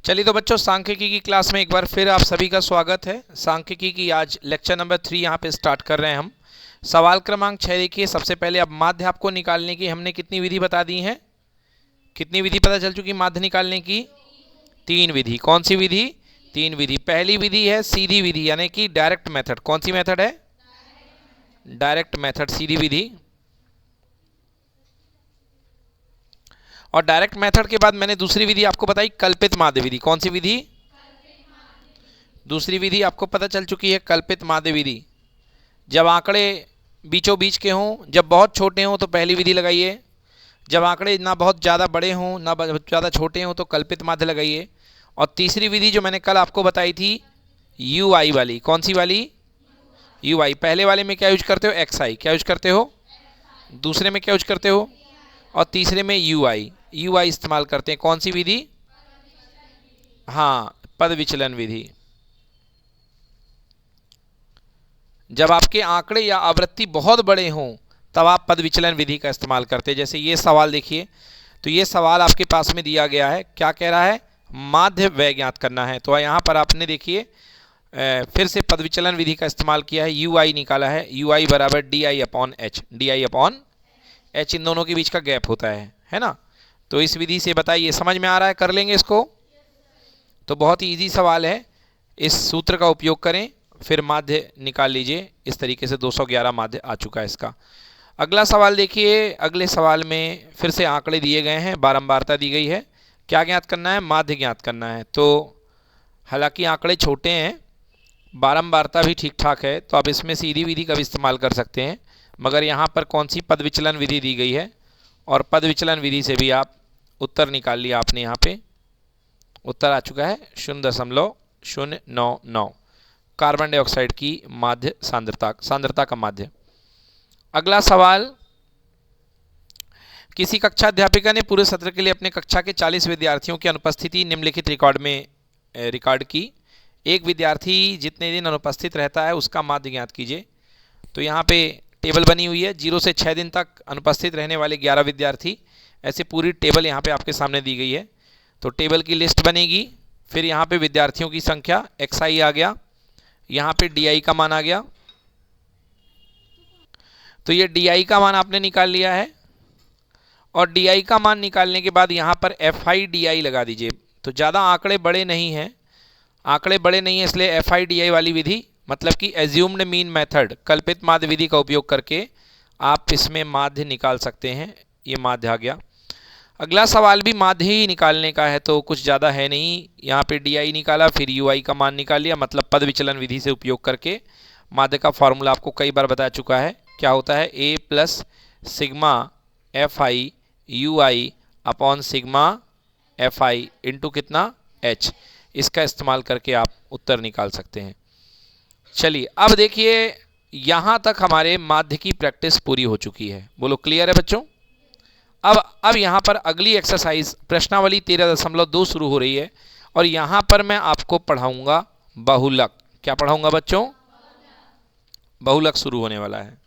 चलिए तो बच्चों, सांख्यिकी की क्लास में एक बार फिर आप सभी का स्वागत है। सांख्यिकी की आज लेक्चर नंबर 3 यहाँ पे स्टार्ट कर रहे हैं हम। सवाल क्रमांक 6 देखिए। सबसे पहले अब माध्य आपको निकालने की हमने कितनी विधि बता दी है? कितनी विधि पता चल चुकी माध्य निकालने की? 3 विधि। कौन सी विधि? 3 विधि। पहली विधि है सीधी विधि यानी कि डायरेक्ट मेथड। कौन सी मेथड है? डायरेक्ट मेथड, सीधी विधि। और डायरेक्ट मेथड के बाद मैंने दूसरी विधि आपको बताई, कल्पित माध्य विधि। कौन सी विधि? दूसरी विधि आपको पता चल चुकी है, कल्पित माध्य विधि। जब आंकड़े बीचों बीच के हों, जब बहुत छोटे हों तो पहली विधि लगाइए। जब आंकड़े ना बहुत ज़्यादा बड़े हों ना बहुत ज़्यादा छोटे हों तो कल्पित माध्य लगाइए। और तीसरी विधि जो मैंने कल आपको बताई थी, यू आई वाली। कौन सी वाली? यू आई। पहले वाले में क्या यूज करते हो? एक्स आई। क्या यूज करते हो? दूसरे में क्या यूज करते हो? और तीसरे में यू आई। यू आई इस्तेमाल करते हैं। कौन सी विधि? हाँ, पद विचलन विधि। जब आपके आंकड़े या आवृत्ति बहुत बड़े हों तब आप पद विचलन विधि का इस्तेमाल करते हैं। जैसे ये सवाल देखिए, तो ये सवाल आपके पास में दिया गया है। क्या कह रहा है? माध्य व्यय ज्ञात करना है। तो यहाँ पर आपने देखिए फिर से पद विचलन विधि का इस्तेमाल किया है। यू आई निकाला है। यू आई बराबर D I upon H. D I upon H, इन दोनों के बीच का गैप होता है ना। तो इस विधि से बताइए, समझ में आ रहा है? कर लेंगे इसको। तो बहुत ही ईजी सवाल है, इस सूत्र का उपयोग करें फिर माध्य निकाल लीजिए। इस तरीके से 211 माध्य आ चुका है इसका। अगला सवाल देखिए। अगले सवाल में फिर से आंकड़े दिए गए हैं, बारंबारता दी गई है। क्या ज्ञात करना है? माध्य ज्ञात करना है। तो हालांकि आंकड़े छोटे हैं, बारंबारता भी ठीक ठाक है, तो आप इसमें सीधी विधि का भी इस्तेमाल कर सकते हैं। मगर यहाँ पर कौन सी? पद विचलन विधि दी गई है और पद विचलन विधि से भी आप उत्तर निकाल लिया आपने। यहाँ पे उत्तर आ चुका है 0.099 कार्बन डाइऑक्साइड की माध्य सांद्रता का माध्य। अगला सवाल, किसी कक्षा अध्यापिका ने पूरे सत्र के लिए अपने कक्षा के 40 विद्यार्थियों की अनुपस्थिति निम्नलिखित रिकॉर्ड में रिकॉर्ड की। एक विद्यार्थी जितने दिन अनुपस्थित रहता है उसका माध्य ज्ञात कीजिए। तो यहाँ पे टेबल बनी हुई है, 0 से 6 दिन तक अनुपस्थित रहने वाले 11 विद्यार्थी। ऐसे पूरी टेबल यहाँ पे आपके सामने दी गई है। तो टेबल की लिस्ट बनेगी, फिर यहाँ पे विद्यार्थियों की संख्या एक्स आई आ गया, यहाँ पे डी आई का मान आ गया। तो ये डी आई का मान आपने निकाल लिया है और डी आई का मान निकालने के बाद यहाँ पर एफ आई डी आई लगा दीजिए। तो ज़्यादा आंकड़े बड़े नहीं हैं, इसलिए एफ आई डी आई वाली विधि, मतलब कि एज्यूम्ड मीन मेथड, कल्पित माध्य विधि का उपयोग करके आप इसमें माध्य निकाल सकते हैं। ये माध्य आ गया। अगला सवाल भी माध्य ही निकालने का है, तो कुछ ज़्यादा है नहीं। यहाँ पे डी आई निकाला, फिर यू आई का मान निकाल लिया, मतलब पद विचलन विधि से उपयोग करके। माध्य का फॉर्मूला आपको कई बार बता चुका है, क्या होता है? A plus sigma F I U I upon sigma F I into कितना? एच। इसका इस्तेमाल करके आप उत्तर निकाल सकते हैं। चलिए अब देखिए, यहाँ तक हमारे माध्य की प्रैक्टिस पूरी हो चुकी है। बोलो क्लियर है बच्चों? अब यहाँ पर अगली एक्सरसाइज प्रश्नावली 13.2 शुरू हो रही है और यहाँ पर मैं आपको पढ़ाऊंगा बहुलक। क्या पढ़ाऊंगा बच्चों? बहुलक शुरू होने वाला है।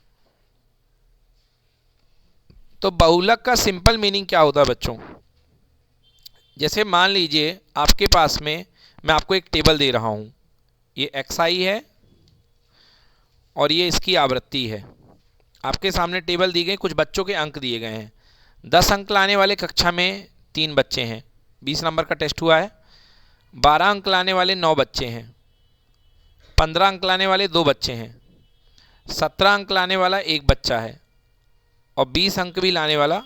तो बहुलक का सिंपल मीनिंग क्या होता है बच्चों? जैसे मान लीजिए आपके पास में मैं आपको एक टेबल दे रहा हूँ, ये एक्स आई है और ये इसकी आवृत्ति है। आपके सामने टेबल दी गई, कुछ बच्चों के अंक दिए गए हैं। 10 अंक लाने वाले कक्षा में 3 बच्चे हैं, 20 नंबर का टेस्ट हुआ है। 12 अंक लाने वाले 9 बच्चे हैं। 15 अंक लाने वाले 2 बच्चे हैं। 17 अंक लाने वाला 1 बच्चा है और 20 अंक भी लाने वाला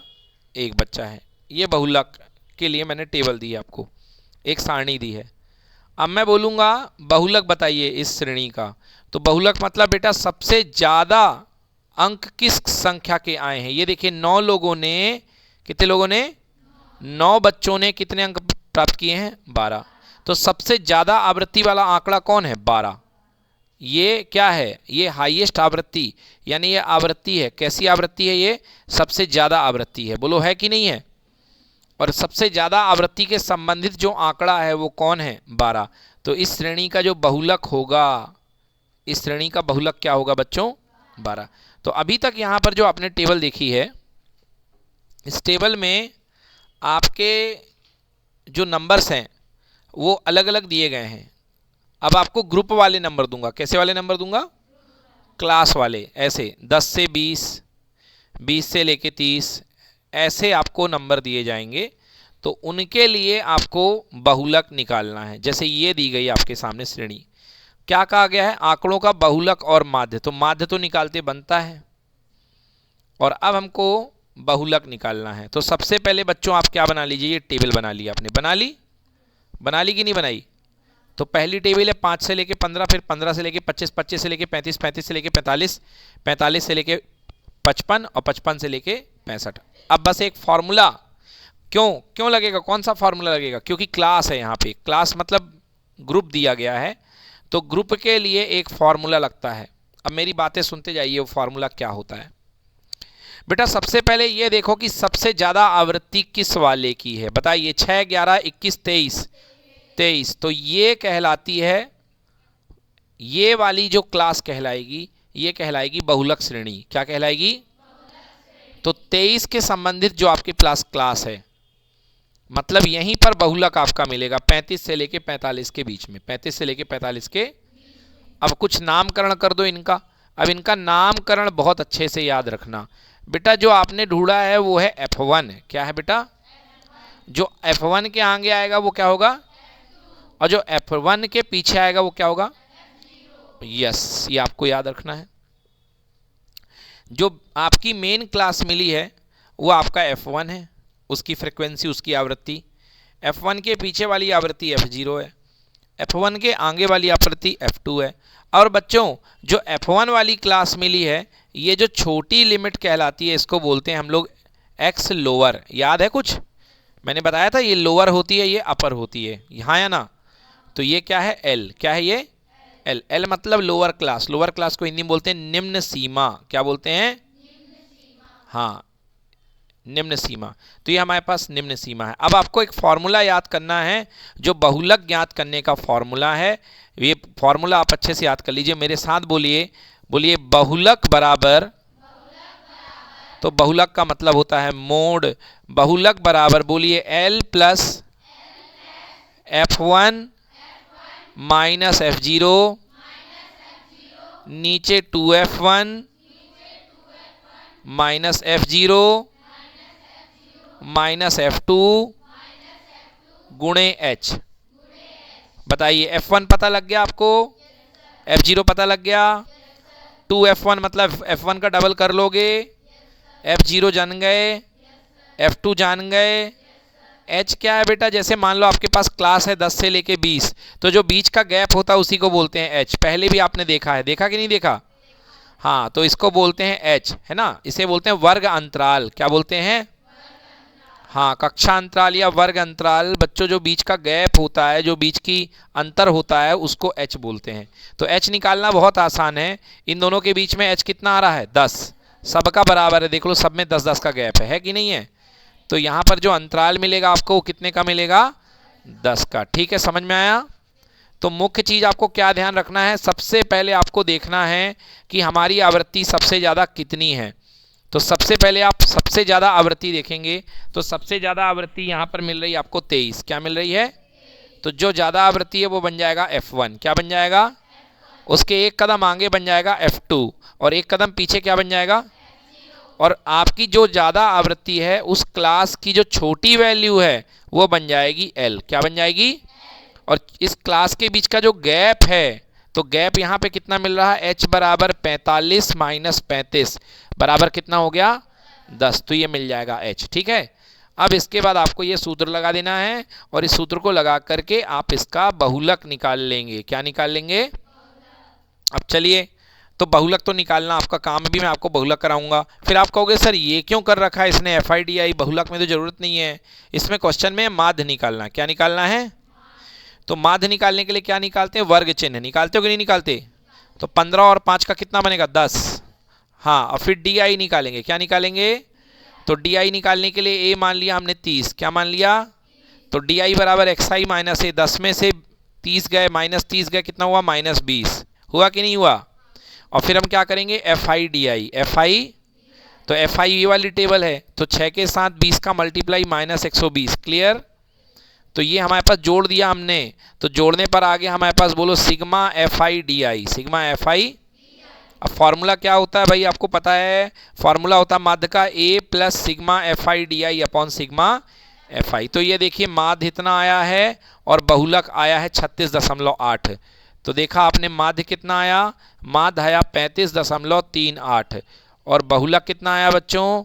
1 बच्चा है। ये बहुलक के लिए मैंने टेबल दी है आपको, एक सारणी दी है। अब मैं बोलूँगा बहुलक बताइए इस श्रेणी का। तो बहुलक मतलब बेटा सबसे ज़्यादा अंक किस संख्या के आए हैं। ये देखिए 9 लोगों ने, कितने लोगों ने? 9 बच्चों ने कितने अंक प्राप्त किए हैं? 12। तो सबसे ज़्यादा आवृत्ति वाला आंकड़ा कौन है? 12। ये क्या है? ये हाईएस्ट आवृत्ति, यानी ये आवृत्ति है। कैसी आवृत्ति है? ये सबसे ज़्यादा आवृत्ति है। बोलो है कि नहीं है? और सबसे ज़्यादा आवृत्ति के संबंधित जो आंकड़ा है वो कौन है? 12। तो इस श्रेणी का जो बहुलक होगा, इस श्रेणी का बहुलक क्या होगा बच्चों? 12। तो अभी तक यहाँ पर जो आपने टेबल देखी है, इस टेबल में आपके जो नंबर्स हैं वो अलग अलग दिए गए हैं। अब आपको ग्रुप वाले नंबर दूंगा। कैसे वाले नंबर दूंगा? क्लास वाले, ऐसे 10 से 20, 20 से लेके 30, ऐसे आपको नंबर दिए जाएंगे। तो उनके लिए आपको बहुलक निकालना है। जैसे ये दी गई आपके सामने श्रेणी, क्या कहा गया है? आंकड़ों का बहुलक और माध्य। तो माध्य तो निकालते बनता है, और अब हमको बहुलक निकालना है। तो सबसे पहले बच्चों आप क्या बना लीजिए, ये टेबल बना ली आपने। बना ली कि नहीं बनाई? तो पहली टेबल है 5 से लेके 15, फिर 15 से लेके 25, 25 से लेके 35, 35 से लेके 45, 45 से लेके 55 और 55 से लेके 65। अब बस एक फॉर्मूला, क्यों लगेगा? कौन सा फॉर्मूला लगेगा? क्योंकि क्लास है यहाँ पे, क्लास मतलब ग्रुप दिया गया है, तो ग्रुप के लिए एक फॉर्मूला लगता है। अब मेरी बातें सुनते जाइए, वो फॉर्मूला क्या होता है। बेटा सबसे पहले ये देखो कि सबसे ज़्यादा आवृत्ति किस वाले की है। बताइए, 6, 11, 21, 23, 23। तो ये कहलाती है, ये वाली जो क्लास कहलाएगी, ये कहलाएगी बहुलक श्रेणी। क्या कहलाएगी? तो 23 के संबंधित जो आपके क्लास है, मतलब यहीं पर बहुलक आपका मिलेगा 35 से लेके 45 के बीच में, 35 से लेके 45 के। अब कुछ नामकरण कर दो इनका। अब इनका नामकरण बहुत अच्छे से याद रखना। बेटा जो आपने ढूंढा है वो है F1। क्या है बेटा? जो F1 के आगे आएगा वो क्या होगा, और जो F1 के पीछे आएगा वो क्या होगा? यस, ये आपको याद रखना है। जो आपकी मेन क्लास मिली है वो आपका F1 है, उसकी फ्रीक्वेंसी, उसकी आवृत्ति। F1 के पीछे वाली आवृत्ति F0 है, F1 के आगे वाली आवृत्ति F2 है। और बच्चों जो F1 वाली क्लास मिली है, ये जो छोटी लिमिट कहलाती है, इसको बोलते हैं हम लोग X लोअर। याद है कुछ? मैंने बताया था ये लोअर होती है, ये अपर होती है, यहाँ या ना? तो ये क्या है? L। क्या है ये? L। L मतलब लोअर क्लास। लोअर क्लास को हिंदी में बोलते हैं निम्न सीमा। क्या बोलते हैं? हाँ, निम्न सीमा। तो ये हमारे पास निम्न सीमा है। अब आपको एक फॉर्मूला याद करना है, जो बहुलक ज्ञात करने का फॉर्मूला है। ये फॉर्मूला आप अच्छे से याद कर लीजिए, मेरे साथ बोलिए। बोलिए बहुलक बराबर, तो बहुलक का मतलब होता है मोड। बहुलक बराबर बोलिए L plus F1 minus F0 नीचे 2F1 minus F0 minus F2 गुणे H। बताइए, F1 पता लग गया आपको? F0 पता लग गया? 2F1 मतलब F1 का डबल कर लोगे, F0 जान गए, F2 जान गए। H क्या है बेटा? जैसे मान लो आपके पास क्लास है 10 से लेके 20, तो जो बीच का गैप होता है उसी को बोलते हैं H। पहले भी आपने देखा है, देखा कि नहीं देखा? हाँ, तो इसको बोलते हैं H, है ना? इसे बोलते हैं वर्ग अंतराल। क्या बोलते हैं? हाँ, कक्षा अंतराल या वर्ग अंतराल। बच्चों जो बीच का गैप होता है, जो बीच की अंतर होता है, उसको H बोलते हैं। तो H निकालना बहुत आसान है। इन दोनों के बीच में H कितना आ रहा है? 10। सबका बराबर है, देख लो, सब में 10-10 का गैप है कि नहीं है? तो यहाँ पर जो अंतराल मिलेगा आपको, वो कितने का मिलेगा? 10 का। ठीक है, समझ में आया? तो मुख्य चीज़ आपको क्या ध्यान रखना है? सबसे पहले आपको देखना है कि हमारी आवृत्ति सबसे ज़्यादा कितनी है। तो सबसे पहले आप सबसे ज़्यादा आवृत्ति देखेंगे, तो सबसे ज़्यादा आवृत्ति यहाँ पर मिल रही है आपको 23। क्या मिल रही है? तो जो ज़्यादा आवृत्ति है वो बन जाएगा F1। क्या बन जाएगा? उसके एक कदम आगे बन जाएगा F2, और एक कदम पीछे क्या बन जाएगा? और आपकी जो ज़्यादा आवृत्ति है, उस क्लास की जो छोटी वैल्यू है, वो बन जाएगी L। क्या बन जाएगी? और इस क्लास के बीच का जो गैप है, तो गैप यहाँ पे कितना मिल रहा है? H बराबर 45 माइनस 35 बराबर कितना हो गया? 10। तो ये मिल जाएगा H। ठीक है, अब इसके बाद आपको ये सूत्र लगा देना है, और इस सूत्र को लगा करके आप इसका बहुलक निकाल लेंगे। क्या निकाल लेंगे? अब चलिए, तो बहुलक तो निकालना आपका काम, भी मैं आपको बहुलक कराऊंगा। फिर आप कहोगे सर ये क्यों कर रखा है इसने FIDI, बहुलक में तो जरूरत नहीं है। इसमें क्वेश्चन में माध्य निकालना। क्या निकालना है? तो माध्य निकालने के लिए क्या निकालते हैं? वर्ग चिन्ह। निकालते हो कि नहीं निकालते? तो 15 और 5 का कितना बनेगा? 10। हाँ, और फिर DI निकालेंगे। क्या निकालेंगे? तो DI निकालने के लिए A मान लिया हमने 30। क्या मान लिया? तो DI बराबर XI माइनस A। 10 में से 30 गए, माइनस 30 गए, कितना हुआ? माइनस 20। हुआ कि नहीं हुआ? और फिर हम क्या करेंगे? FIDI। FI, तो FI ये वाली टेबल है, तो 6 के साथ 20 का मल्टीप्लाई माइनस 120। क्लियर? तो ये हमारे पास जोड़ दिया हमने, तो जोड़ने पर आगे हमारे पास बोलो sigma F I D I, sigma F आई। अब फॉर्मूला क्या होता है भाई, आपको पता है, फॉर्मूला होता है माध्य का A plus sigma F I D I upon sigma F I. तो ये देखिए माध्य इतना आया है और बहुलक आया है 36.8। तो देखा आपने माध्य कितना आया, माध्य आया 35.38 और बहुलक कितना आया बच्चों,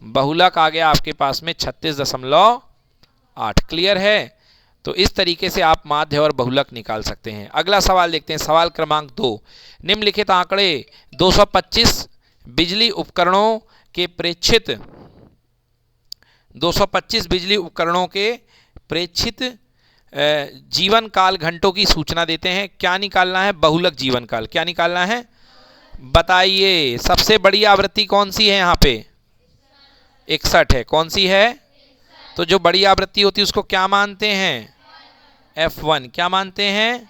बहुलक आ गया आपके पास में 36.8। क्लियर है। तो इस तरीके से आप माध्य और बहुलक निकाल सकते हैं। अगला सवाल देखते हैं, सवाल क्रमांक 2। निम्नलिखित आंकड़े 225 बिजली उपकरणों के प्रेक्षित 225 बिजली उपकरणों के प्रेक्षित जीवन काल घंटों की सूचना देते हैं। क्या निकालना है, बहुलक जीवन काल। क्या निकालना है बताइए। सबसे बड़ी आवृत्ति कौन सी है यहाँ पे, 61 है। कौन सी है, तो जो बड़ी आवृत्ति होती है उसको क्या मानते हैं, F1। क्या मानते हैं,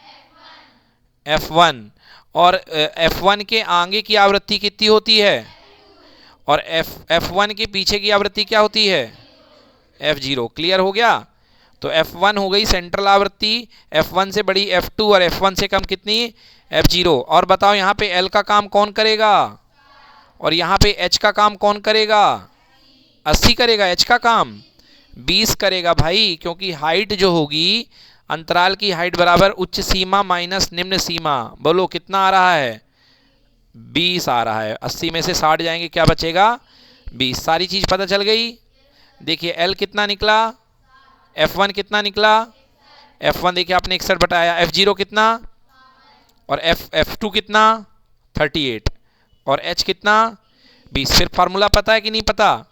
F1। और F1 के आगे की आवृत्ति कितनी होती है, और F1 के पीछे की आवृत्ति क्या होती है, F0। क्लियर हो गया। तो F1 हो गई सेंट्रल आवृत्ति, F1 से बड़ी F2 और F1 से कम कितनी, F0। और बताओ यहाँ पे L का काम कौन करेगा, और यहाँ पे H का काम कौन करेगा, 80 करेगा, H का काम 20 करेगा भाई, क्योंकि हाइट जो होगी, अंतराल की हाइट बराबर उच्च सीमा माइनस निम्न सीमा। बोलो कितना आ रहा है, 20 आ रहा है। 80 में से 60 जाएंगे, क्या बचेगा, 20। सारी चीज पता चल गई। देखिए L कितना निकला, F1 कितना निकला, F1 देखिए आपने 61 बताया, F0 कितना, और F2 कितना 38, और H कितना 20। फिर फार्मूला पता है कि नहीं पता,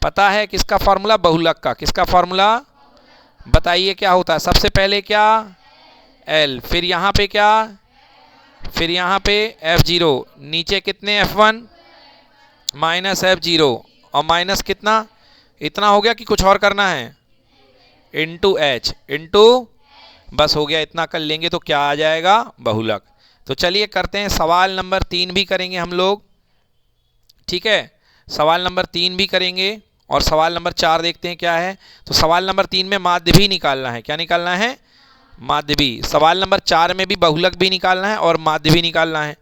पता है किसका फार्मूला, बहुलक का। किसका फार्मूला बताइए क्या होता है, सबसे पहले क्या L, फिर यहाँ पे क्या, फिर यहाँ पे F0, नीचे कितने F1 माइनस F0, और माइनस कितना, इतना हो गया कि कुछ और करना है, इंटू H, इंटू, बस हो गया, इतना कर लेंगे तो क्या आ जाएगा, बहुलक। तो चलिए करते हैं, सवाल नंबर 3 भी करेंगे हम लोग, ठीक है। सवाल नंबर 3 भी करेंगे और सवाल नंबर 4 देखते हैं क्या है। तो सवाल नंबर 3 में माध्य भी निकालना है। क्या निकालना है, माध्य भी। सवाल नंबर 4 में भी बहुलक भी निकालना है और माध्य भी निकालना है।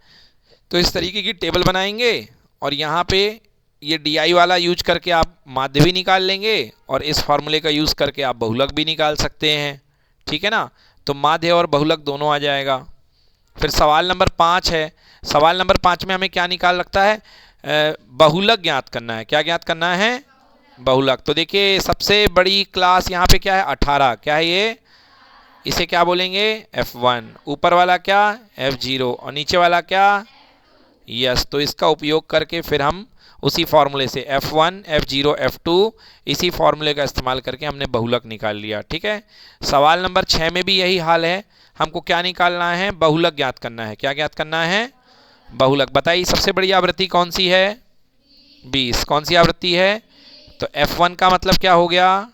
तो इस तरीके की टेबल बनाएंगे और यहाँ पे ये DI वाला यूज करके आप माध्य भी निकाल लेंगे और इस फार्मूले का यूज करके आप बहुलक भी निकाल सकते हैं, ठीक है ना। तो माध्य और बहुलक दोनों आ जाएगा। फिर सवाल नंबर 5 है। सवाल नंबर 5 में हमें क्या निकाल लगता है, बहुलक ज्ञात करना है। क्या ज्ञात करना है, बहुलक। तो देखिए सबसे बड़ी क्लास यहाँ पे क्या है, 18। क्या है ये, इसे क्या बोलेंगे, F1। ऊपर वाला क्या, F0, और नीचे वाला क्या, यस। तो इसका उपयोग करके फिर हम उसी फॉर्मूले से F1 F0 F2, इसी फॉर्मूले का इस्तेमाल करके हमने बहुलक निकाल लिया, ठीक है। सवाल नंबर 6 में भी यही हाल है। हमको क्या निकालना है, बहुलक ज्ञात करना है। क्या ज्ञात करना है, बहुलक। बताइए सबसे बड़ी आवृत्ति कौन सी है, 20। कौन सी आवृत्ति है, तो F1 का मतलब क्या हो गया,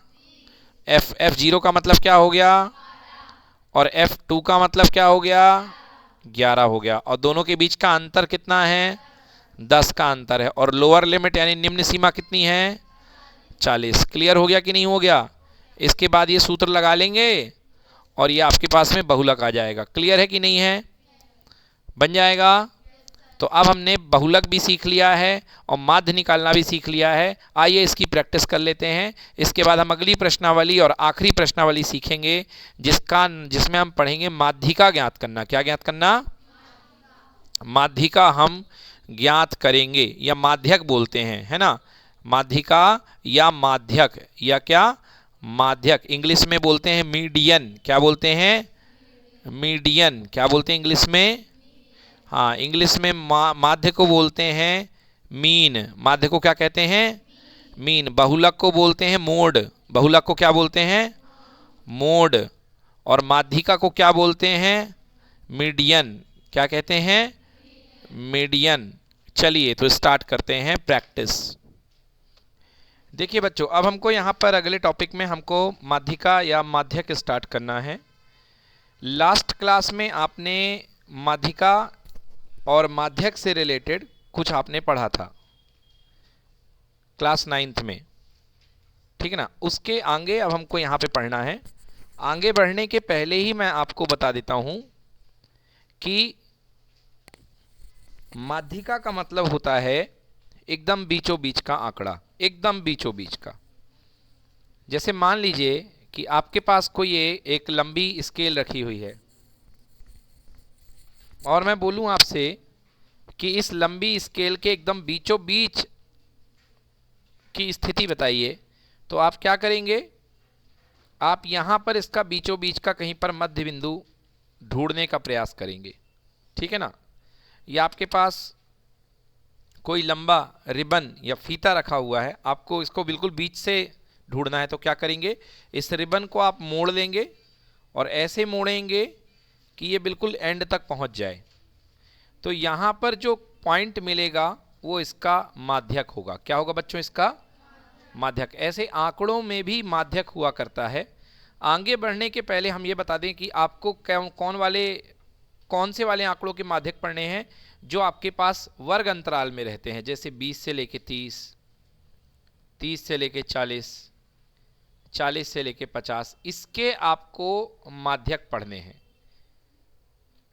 F0 का मतलब क्या हो गया, और F2 का मतलब क्या हो गया, 11 हो गया। और दोनों के बीच का अंतर कितना है, 10 का अंतर है। और लोअर लिमिट यानी निम्न सीमा कितनी है, 40। क्लियर हो गया कि नहीं हो गया। इसके बाद ये सूत्र लगा लेंगे और ये आपके पास में बहुलक आ जाएगा। क्लियर है कि नहीं है, बन जाएगा। तो अब हमने बहुलक भी सीख लिया है और माध्य निकालना भी सीख लिया है। आइए इसकी प्रैक्टिस कर लेते हैं। इसके बाद हम अगली प्रश्नावली और आखिरी प्रश्नावली सीखेंगे जिसमें हम पढ़ेंगे माध्यिका ज्ञात करना। क्या ज्ञात करना, माध्यिका हम ज्ञात करेंगे, या माध्यक बोलते हैं, है ना। माध्यिका या माध्यक, या क्या, माध्यक। इंग्लिश में बोलते हैं मीडियन। क्या बोलते हैं, मीडियन। क्या बोलते हैं इंग्लिश में, हाँ, इंग्लिश में माध्य को बोलते हैं मीन। माध्य को क्या कहते हैं, मीन। बहुलक को बोलते हैं मोड। बहुलक को क्या बोलते हैं, मोड। और माध्यिका को क्या बोलते हैं, मीडियन। क्या कहते हैं, मीडियन। चलिए तो स्टार्ट करते हैं प्रैक्टिस। देखिए बच्चों, अब हमको यहाँ पर अगले टॉपिक में हमको माध्यिका या माध्यक स्टार्ट करना है। लास्ट क्लास में आपने माध्यिका और माध्यक से रिलेटेड कुछ आपने पढ़ा था क्लास 9th में, ठीक है ना। उसके आगे अब हमको यहाँ पे पढ़ना है आगे बढ़ने के पहले ही मैं आपको बता देता हूं कि माध्यिका का मतलब होता है एकदम बीचों बीच का आंकड़ा, एकदम बीचों बीच का। जैसे मान लीजिए कि आपके पास कोई एक लंबी स्केल रखी हुई है और मैं बोलूं आपसे कि इस लंबी स्केल के एकदम बीचों बीच की स्थिति बताइए, तो आप क्या करेंगे? आप यहां पर इसका बीचों बीच का कहीं पर मध्य बिंदु ढूंढने का प्रयास करेंगे, ठीक है ना। या आपके पास कोई लंबा रिबन या फीता रखा हुआ है, आपको इसको बिल्कुल बीच से ढूंढना है, तो क्या करेंगे? इस रिबन को आप मोड़ लेंगे और ऐसे मोड़ेंगे कि ये बिल्कुल एंड तक पहुंच जाए। तो यहां पर जो पॉइंट मिलेगा वो इसका माध्यक होगा। क्या होगा बच्चों? इसका माध्यक। ऐसे आंकड़ों में भी माध्यक हुआ करता है। आगे बढ़ने के पहले हम ये बता दें कि आपको कौन से वाले आंकड़ों के माध्यक पढ़ने हैं जो आपके पास वर्ग अंतराल में रहते हैं, जैसे 20 से लेके 30, 30 से लेके 40, 40 से लेके 50, इसके आपको माध्यक पढ़ने हैं।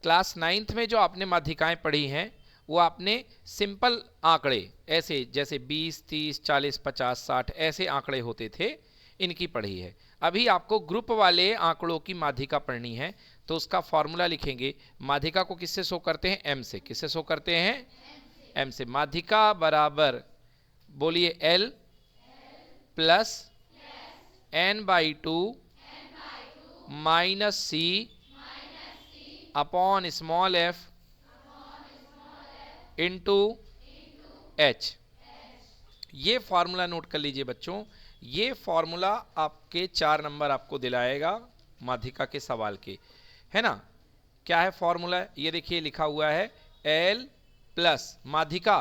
क्लास 9th में जो आपने माध्यिकाएं पढ़ी हैं वो आपने सिंपल आंकड़े ऐसे जैसे 20, 30, 40, 50, 60 ऐसे आंकड़े होते थे, इनकी पढ़ी है। अभी आपको ग्रुप वाले आंकड़ों की माध्यिका पढ़नी है, तो उसका फॉर्मूला लिखेंगे। माध्यिका को किससे शो करते हैं? एम से। किससे शो करते हैं? एम से। माध्यिका बराबर बोलिए L plus n/2 minus C upon small F into H. ये फॉर्मूला नोट कर लीजिए बच्चों। ये फॉर्मूला आपके 4 नंबर आपको दिलाएगा माध्यिका के सवाल के, है ना। क्या है फॉर्मूला? ये देखिए लिखा हुआ है एल प्लस माध्यिका,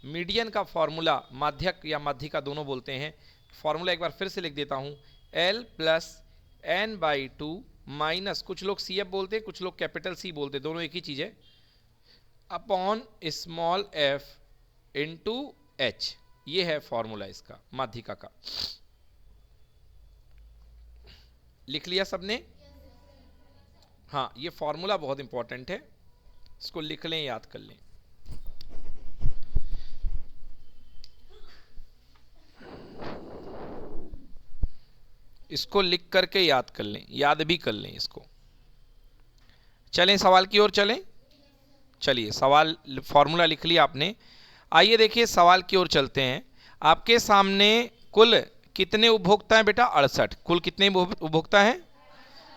मीडियन का फॉर्मूला, माध्यक या माध्यिका दोनों बोलते हैं। फॉर्मूला एक बार फिर से लिख देता हूं, एल प्लस n/2 माइनस, कुछ लोग सी एफ बोलते हैं, कुछ लोग कैपिटल सी बोलते हैं, दोनों एक ही चीज है, upon small F into H. ये है फॉर्मूला इसका माध्यिका का। लिख लिया सबने? हाँ, ये फॉर्मूला बहुत इंपॉर्टेंट है, इसको लिख लें, याद कर लें। इसको लिख करके याद कर लें, याद भी कर लें इसको। चलें सवाल की ओर चलें। चलिए, सवाल फॉर्मूला लिख लिया आपने। आइए देखिए सवाल की ओर चलते हैं। आपके सामने कुल कितने उपभोक्ता हैं बेटा? 68। कुल कितने उपभोक्ता हैं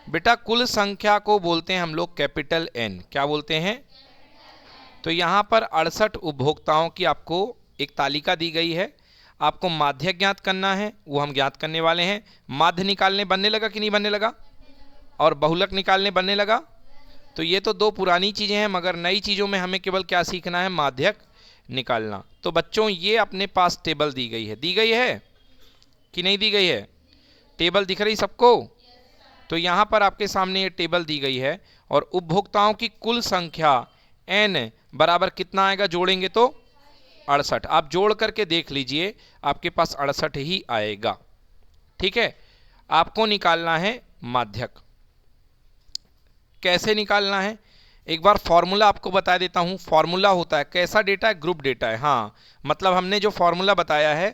बेटा? कुल संख्या को बोलते हैं हम लोग कैपिटल एन। क्या बोलते हैं? तो यहां पर 68 उपभोक्ताओं की आपको एक तालिका दी गई है। आपको माध्यक ज्ञात करना है, वो हम ज्ञात करने वाले हैं। माध्य निकालने बनने लगा कि नहीं बनने लगा? और बहुलक निकालने बनने लगा? तो ये तो दो पुरानी चीजें हैं, मगर नई चीजों में हमें केवल क्या सीखना है? माध्यक निकालना। तो बच्चों ये अपने पास टेबल दी गई है। दी गई है कि नहीं दी गई है? टेबल दिख रही सबको? तो यहां पर आपके सामने ये टेबल दी गई है और उपभोक्ताओं की कुल संख्या n बराबर कितना आएगा? जोड़ेंगे तो 68। आप जोड़ करके देख लीजिए, आपके पास 68 ही आएगा। ठीक है, आपको निकालना है माध्यक। कैसे निकालना है? एक बार फॉर्मूला आपको बता देता हूं। फॉर्मूला होता है कैसा डेटा है? ग्रुप डेटा है। हाँ, मतलब हमने जो फॉर्मूला बताया है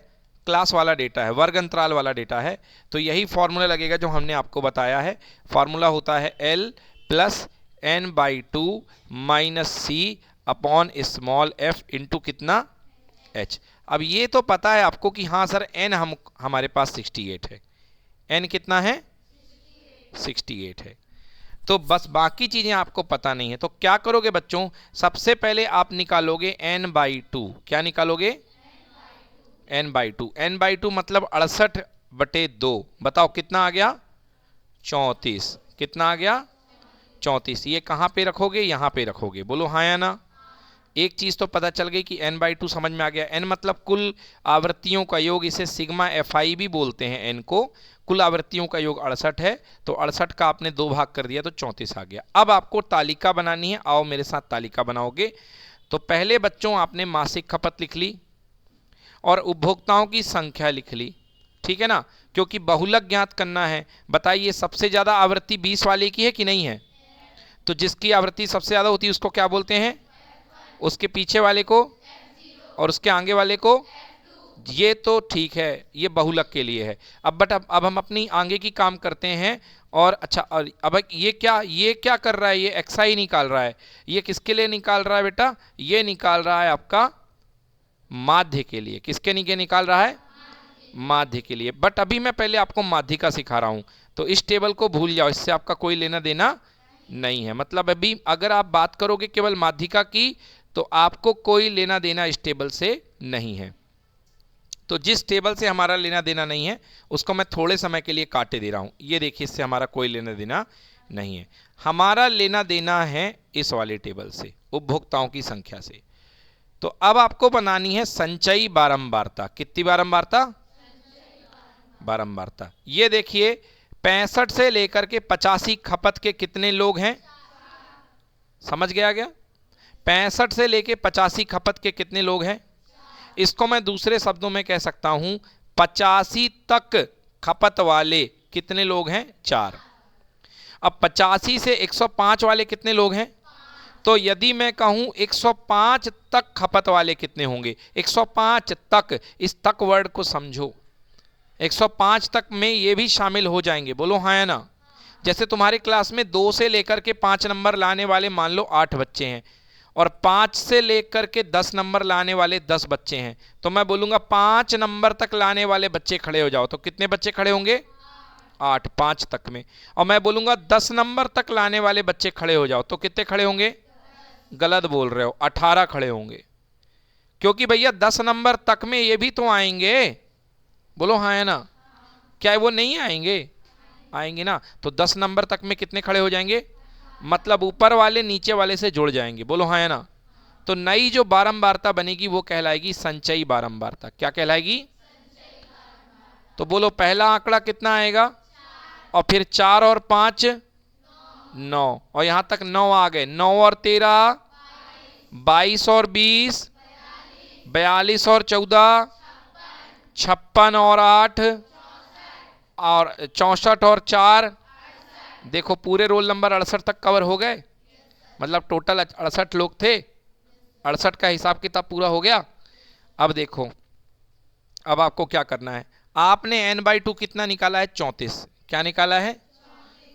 क्लास वाला डेटा है, वर्ग अंतराल वाला डेटा है, तो यही फॉर्मूला लगेगा जो हमने आपको बताया है। फॉर्मूला होता है L plus n/2 minus C upon small F into कितना? h। अब ये तो पता है आपको कि हाँ सर n हमारे पास 68 है। n कितना है? 68 है। तो बस बाकी चीजें आपको पता नहीं है। तो क्या करोगे बच्चों? सबसे पहले आप निकालोगे n/2। क्या निकालोगे? n/2। n/2 मतलब 68/2। बताओ कितना आ गया? 34। कितना आ गया? 34। ये कहां पे रखोगे? यहां पे रखोगे। बोलो हाँ या ना। एक चीज तो पता चल गई कि n/2 समझ में आ गया। n मतलब कुल आवृत्तियों का योग, इसे सिग्मा fi भी बोलते हैं n को। कुल आवृत्तियों का योग 68 है, तो 68 का आपने 2 भाग कर दिया तो 34 आ गया। अब आपको तालिका बनानी है। आओ मेरे साथ तालिका बनाओगे। तो पहले बच्चों आपने मासिक खपत लिख ली और उपभोक्ताओं की संख्या लिख ली। ठीक है ना, क्योंकि बहुलक ज्ञात करना है। बताइए सबसे ज्यादा आवृत्ति 20 वाले की है कि नहीं है? तो जिसकी आवृत्ति सबसे ज्यादा होती है उसको क्या बोलते हैं? उसके पीछे वाले को और उसके आगे वाले को। ये तो ठीक है, ये बहुलक के लिए है। अब हम अपनी आगे की काम करते हैं। और अच्छा, और अब ये क्या कर रहा है? ये एक्साई निकाल रहा है। ये किसके लिए निकाल रहा है बेटा? ये निकाल रहा है आपका माध्य के लिए। किसके लिए निकाल रहा है? माध्य के लिए। बट अभी मैं पहले आपको माध्यिका सिखा रहा हूं, तो इस टेबल को भूल जाओ, इससे आपका कोई लेना देना नहीं है। मतलब अभी अगर आप बात करोगे केवल माध्यिका की तो आपको कोई लेना देना इस टेबल से नहीं है। तो जिस टेबल से हमारा लेना देना नहीं है उसको मैं थोड़े समय के लिए काटे दे रहा हूं। ये देखिए, इससे हमारा कोई लेना देना नहीं है। हमारा लेना देना है इस वाले टेबल से, उपभोक्ताओं की संख्या से। तो अब आपको बनानी है संचयी बारंबारता। कितनी बारंबारता? बारंबारता। ये देखिए 65 से लेकर के 85 खपत के कितने लोग हैं? समझ गया क्या? 65 से लेकर 85 खपत के कितने लोग हैं? इसको मैं दूसरे शब्दों में कह सकता हूं 85 तक खपत वाले कितने लोग हैं? 4। अब 85 से 105 वाले कितने लोग हैं? तो यदि मैं कहूं 105 तक खपत वाले कितने होंगे? 105 तक, इस तक वर्ड को समझो। 105 तक में ये भी शामिल हो जाएंगे। बोलो हाँ या ना? जैसे तुम्हारे क्लास में 2 से लेकर के 5 नंबर लाने वाले मान लो 8 बच्चे हैं और 5 से लेकर के 10 नंबर लाने वाले 10 बच्चे हैं, तो मैं बोलूंगा 5 नंबर तक लाने वाले बच्चे खड़े हो जाओ। तो कितने बच्चे खड़े होंगे? 8, 5 तक में। और मैं बोलूंगा 10 नंबर तक लाने वाले बच्चे खड़े हो जाओ, तो कितने खड़े होंगे? गलत बोल रहे हो, 18 खड़े होंगे। क्योंकि भैया 10 नंबर तक में ये भी तो आएंगे। बोलो हाँ है ना? क्या वो नहीं आएंगे? आएंगे ना। तो 10 नंबर तक में कितने खड़े हो जाएंगे? मतलब ऊपर वाले नीचे वाले से जुड़ जाएंगे। बोलो हाँ है ना? तो नई जो बारंबारता बनेगी वो कहलाएगी संचयी बारंबारता। क्या कहलाएगी? तो बोलो पहला आंकड़ा कितना आएगा? और फिर 4 और 5 9, और यहां तक 9 आ गए। 9 और 13 22 और 20 42 और 14 56 और 8 और 64 और 4। देखो पूरे रोल नंबर 68 तक कवर हो गए। मतलब टोटल 68 लोग थे, 68 का हिसाब किताब पूरा हो गया। अब देखो, अब आपको क्या करना है? आपने n/2 कितना निकाला है? 34। क्या निकाला है?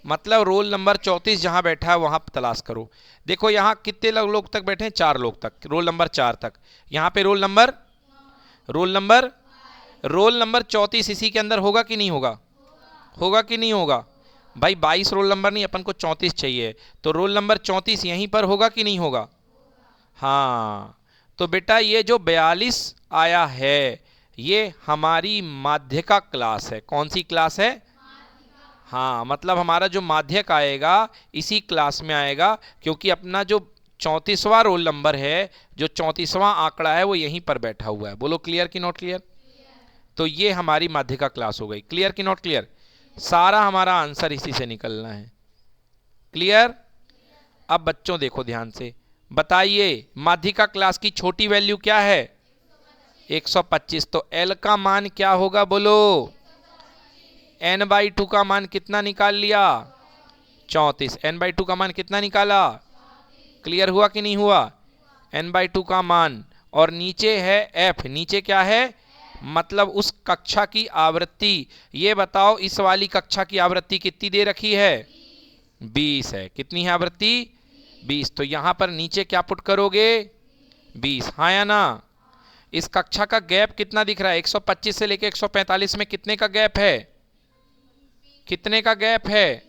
मतलब रोल नंबर 34 जहां बैठा है वहां तलाश करो। देखो यहां कितने लोग तक बैठे हैं? 4 लोग तक, रोल नंबर 4 तक। यहां पे रोल नंबर 34 इसी के अंदर होगा कि नहीं होगा? होगा कि नहीं होगा? भाई 22 रोल नंबर नहीं, अपन को 34 चाहिए, तो रोल नंबर 34 यहीं पर होगा कि नहीं होगा? हाँ। तो बेटा ये जो 42 आया है ये हमारी माध्यिका क्लास है। कौन सी क्लास है? हाँ, मतलब हमारा जो माध्यक आएगा इसी क्लास में आएगा, क्योंकि अपना जो 34वां रोल नंबर है, जो 34वां आंकड़ा है वो यहीं पर बैठा हुआ है। बोलो क्लियर कि नॉट क्लियर? तो ये हमारी माध्यिका क्लास हो गई। क्लियर कि नॉट क्लियर? सारा हमारा आंसर इसी से निकलना है। क्लियर? अब बच्चों देखो ध्यान से, बताइए माध्यिका क्लास की छोटी वैल्यू क्या है? 125। तो L का मान क्या होगा? बोलो। n/2 का मान कितना निकाल लिया? 34। n/2 का मान कितना निकाला? क्लियर हुआ कि नहीं हुआ? n/2 का मान। और नीचे है f। नीचे क्या है? मतलब उस कक्षा की आवृत्ति। ये बताओ इस वाली कक्षा की आवृत्ति कितनी दे रखी है? 20 है। कितनी है आवृत्ति? 20। तो यहां पर नीचे क्या पुट करोगे? 20। हाँ या ना? इस कक्षा का गैप कितना दिख रहा है? 125 से लेकर 145 में कितने का गैप है? कितने का गैप है?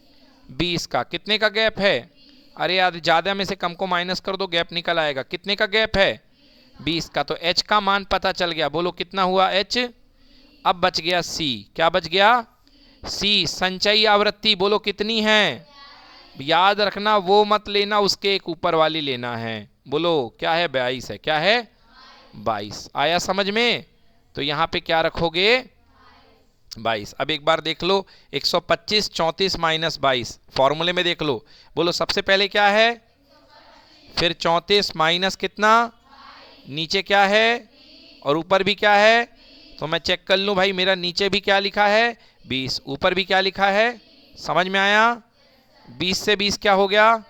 20 का। कितने का गैप है? अरे यार ज्यादा में से कम को माइनस कर दो, गैप निकल आएगा। कितने का गैप है? 20 का। तो H का मान पता चल गया। बोलो कितना हुआ H? अब बच गया C। क्या बच गया? C संचयी आवृत्ति। बोलो कितनी है? याद रखना वो मत लेना, उसके एक ऊपर वाली लेना है। बोलो क्या है? 22 है। क्या है? 22। आया समझ में? तो यहां पे क्या रखोगे? 22। अब एक बार देख लो, 125 34 माइनस 22 फॉर्मूले में देख लो। बोलो सबसे पहले क्या है? फिर 34 माइनस कितना? नीचे क्या है? और ऊपर भी क्या है? तो मैं चेक कर लूं भाई, मेरा नीचे भी क्या लिखा है 20, ऊपर भी क्या लिखा है, समझ में आया? 20 से 20 क्या हो गया,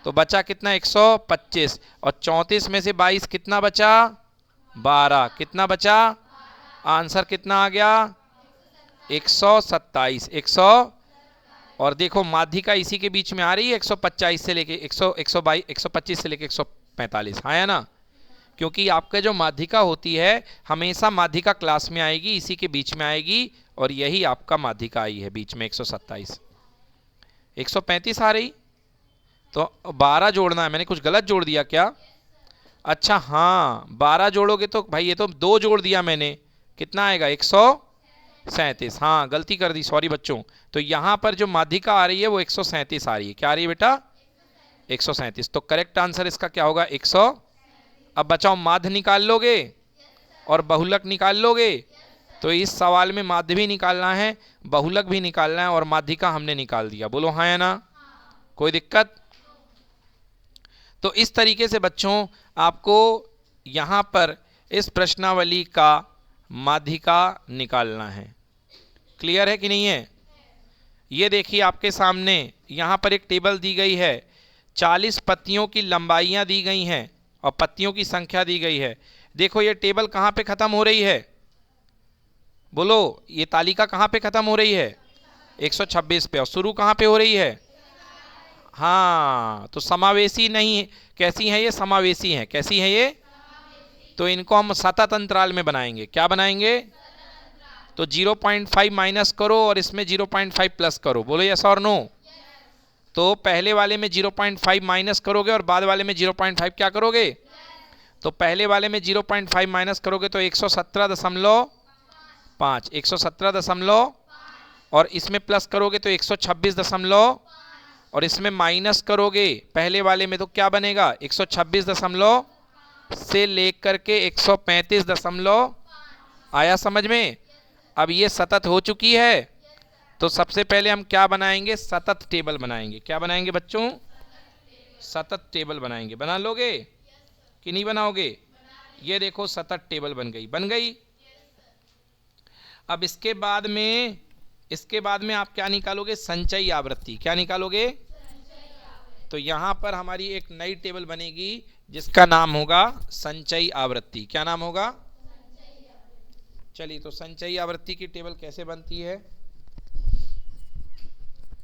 तो बचा कितना 125, और 34 में से 22 कितना बचा 12, कितना बचा, आंसर कितना आ गया 127, 100। और देखो माध्यिका इसी के बीच में आ रही है 125 से लेके 125 से लेके 145, हाँ या ना? क्योंकि आपका जो माध्यिका होती है हमेशा माध्यिका क्लास में आएगी, इसी के बीच में आएगी, और यही आपका माध्यिका आई है बीच में 127, 135 आ रही। तो 12 जोड़ना है, मैंने कुछ गलत जोड़ दिया क्या? अच्छा हाँ, 12 जोड़ोगे तो भाई ये तो 2 जोड़ दिया मैंने, कितना आएगा 137, हाँ गलती कर दी, सॉरी बच्चों। तो यहाँ पर जो माध्यिका आ रही है वो 137 आ रही है, क्या आ रही है बेटा 137। तो करेक्ट आंसर इसका क्या होगा 100। अब बचाओ, माध्य निकाल लोगे और बहुलक निकाल लोगे? तो इस सवाल में माध्य भी निकालना है, बहुलक भी निकालना है, और माध्यिका हमने निकाल दिया, बोलो हाँ या ना? कोई दिक्कत? तो इस तरीके से बच्चों आपको यहाँ पर इस प्रश्नावली का माध्यिका निकालना है। क्लियर है कि नहीं है? ये देखिए आपके सामने यहाँ पर एक टेबल दी गई है, 40 पत्तियों की लंबाइयाँ दी गई हैं और पत्तियों की संख्या दी गई है। देखो ये टेबल कहाँ पे ख़त्म हो रही है, बोलो ये तालिका कहाँ पे ख़त्म हो रही है 126 पे, और शुरू कहाँ पे हो रही है, हाँ तो समावेशी नहीं, कैसी है ये, समावेशी है, कैसी है ये, तो इनको हम सतत अंतराल में बनाएंगे, क्या बनाएंगे, तो 0.5 माइनस करो और इसमें 0.5 प्लस करो, बोलो यस और नो। तो पहले वाले में 0.5 माइनस करोगे और बाद वाले में 0.5 क्या करोगे, तो पहले वाले में 0.5 माइनस करोगे तो 117.5, 117 और इसमें प्लस करोगे तो 126 और इसमें माइनस करोगे पहले वाले में तो क्या बनेगा 126 से लेकर के 135 आया समझ में? अब ये सतत हो चुकी है, तो सबसे पहले हम क्या बनाएंगे, सतत टेबल बनाएंगे। क्या बनाएंगे बच्चों, सतत टेबल बनाएंगे। बना लोगे कि नहीं बनाओगे? ये देखो सतत टेबल बन गई, बन गई। अब इसके बाद में आप क्या निकालोगे, संचयी आवृत्ति। क्या निकालोगे, तो यहां पर हमारी एक नई टेबल बनेगी जिसका नाम होगा संचयी आवृत्ति। क्या नाम होगा, चलिए तो संचयी आवृत्ति की टेबल कैसे बनती है,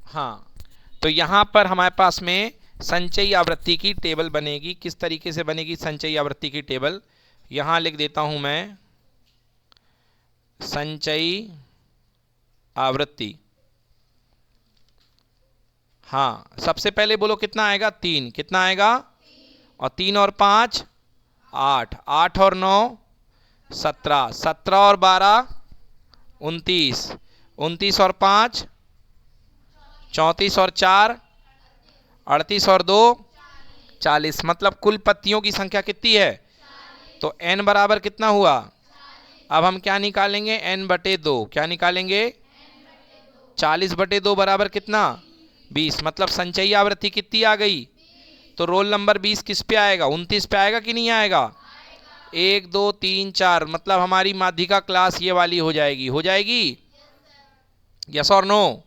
हाँ तो यहां पर हमारे पास में संचयी आवृत्ति की टेबल बनेगी। किस तरीके से बनेगी संचयी आवृत्ति की टेबल, यहां लिख देता हूं मैं, संचयी आवृत्ति। हाँ सबसे पहले बोलो कितना आएगा 3, कितना आएगा, और 3 और 5 8, 8 और 9 17, 17 और 12 29, 29 और 5 34 और 4 38 और 2 40, मतलब कुल पत्तियों की संख्या कितनी है, तो n बराबर कितना हुआ। अब हम क्या निकालेंगे, n/2, क्या निकालेंगे 40/2 बराबर कितना 20, मतलब संचयी आवृत्ति कितनी आ गई, तो रोल नंबर 20 किस पे आएगा, 29 पे आएगा कि नहीं आएगा, 1 2 3 4, मतलब हमारी माध्यिका क्लास ये वाली हो जाएगी, हो जाएगी, यस और नो।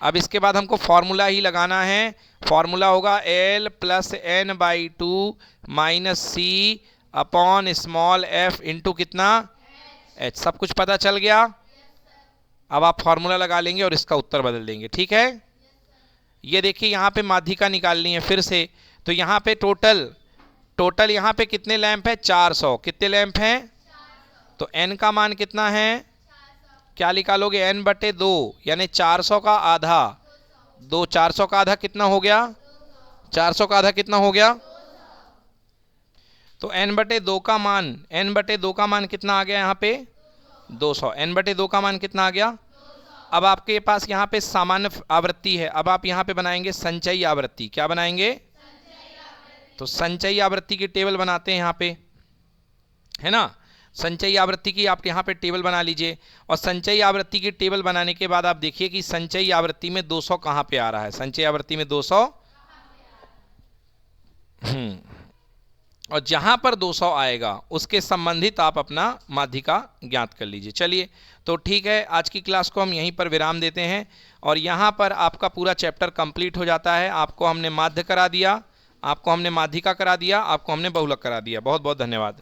अब इसके बाद हमको फॉर्मूला ही लगाना है, फॉर्मूला होगा L + n/2 - C upon small f into कितना h। सब कुछ पता चल गया। अब आप फॉर्मूला लगा लेंगे और इसका उत्तर बदल देंगे, ठीक है। ये देखिए यहाँ पे माध्यिका निकालनी है फिर से, तो यहाँ पे टोटल यहाँ पे कितने लैंप है 400, कितने लैंप हैं, तो n का मान कितना है, क्या निकालोगे n/2, यानी 400 का आधा, 400 का आधा कितना हो गया, 400 का आधा कितना हो गया, तो n/2 का मान कितना आ गया यहाँ पे 200, n/2 का मान कितना आ गया। अब आपके पास यहाँ पे सामान्य आवृत्ति है, अब आप यहाँ पे बनाएंगे संचयी आवृत्ति। क्या बनाएंगे, तो संचयी आवृत्ति की टेबल बनाते हैं यहाँ पे, है ना। संचयी आवृत्ति की आप यहाँ पे टेबल बना लीजिए, और संचयी आवृत्ति की टेबल बनाने के बाद आप देखिए कि संचयी आवृत्ति में 200 कहाँ पे आ रहा है, संचयी आवृत्ति में 200, और जहाँ पर 200 आएगा उसके संबंधित आप अपना माध्यिका ज्ञात कर लीजिए। चलिए, तो ठीक है, आज की क्लास को हम यहीं पर विराम देते हैं और यहाँ पर आपका पूरा चैप्टर कंप्लीट हो जाता है। आपको हमने माध्य करा दिया, आपको हमने माध्यिका करा दिया, आपको हमने बहुलक करा दिया। बहुत बहुत धन्यवाद।